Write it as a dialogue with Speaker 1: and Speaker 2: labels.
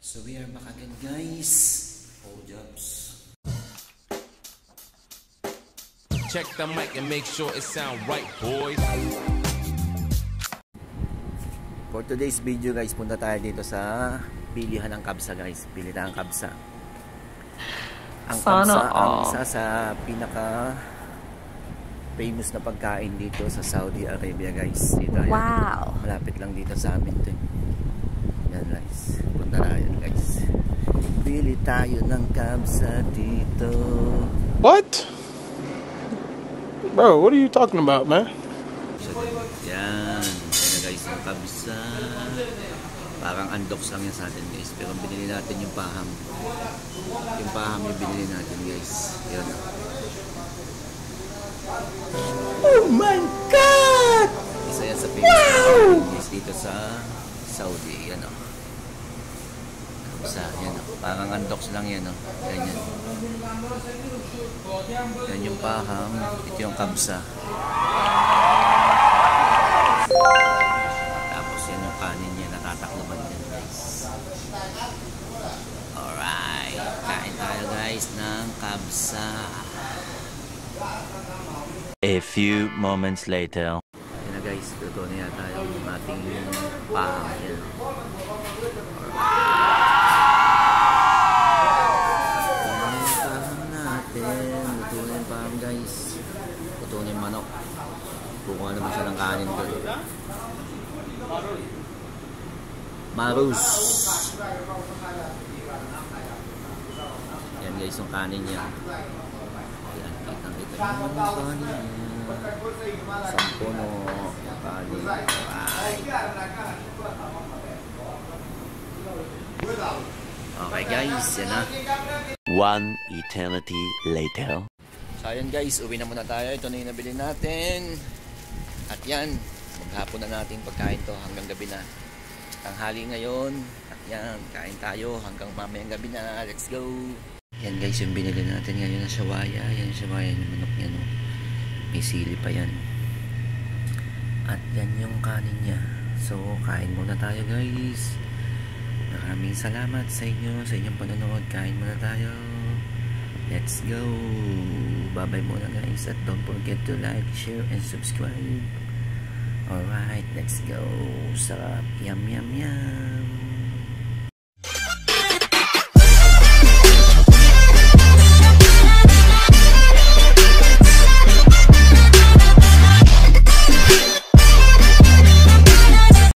Speaker 1: So we are back again, guys. Hold ups.
Speaker 2: Check the mic and make sure it sound right, boys.
Speaker 1: For today's video, guys, punta tayo dito sa bilihan ng kabsa, guys. Bili tayo ng kabsa. Ang kabsa ang isa sa pinaka famous na pagkain dito sa Saudi Arabia, guys. Dito,
Speaker 3: wow.
Speaker 1: Malapit lang dito sa amin 'to. Yan, guys. Punta tayo, guys. Bili tayo ng kabsa dito.
Speaker 4: What? Bro, what are you talking about, man?
Speaker 1: Yan. Yan na, guys, yung kabsa. Parang undox lang yan sa atin, guys. Pero binili natin yung paham. Yung paham yung binili natin, guys. Yan. Oh my God! Isa yan sa famous guys dito sa Saudi. Yan, o. Kabsa. Yan, o. Parang undox lang yan, o. Yan, yan. Yan yung paham. Ito yung kabsa. Tapos yan yung kanin niya. Natatakloban yan, guys. Alright. Kain tayo, guys, ng kabsa.
Speaker 5: A few moments later.
Speaker 1: Yan na, guys. Luto na yata yung ating paham. Yan. Ito na yung manok. Kukuha naman siya ng kanin ko. Marus. Yan, guys, yung kanin niya. Yan, kitang-kita yung kanin niya. Sampuno yung kanin. Okay, guys, yan na.
Speaker 5: One eternity later.
Speaker 1: So ayan, guys, uwi na muna tayo. Ito na yung nabili natin. At yan, maghapon na natin pagkain to hanggang gabi na. Tanghali ngayon. At yan, kain tayo hanggang mamayang gabi na. Let's go! Yan, guys, yung binili natin ngayon na shawaya. Yan yung shawaya ng manok niya, no? May sili pa yan. At yan yung kanin niya. So, kain muna tayo, guys. Maraming salamat sa inyo, sa inyong panonood. Kain muna tayo. Let's go! Bye-bye muna, guys. At don't forget to like, share, and subscribe. Alright, let's go. Sarap. Yum, yum, yum.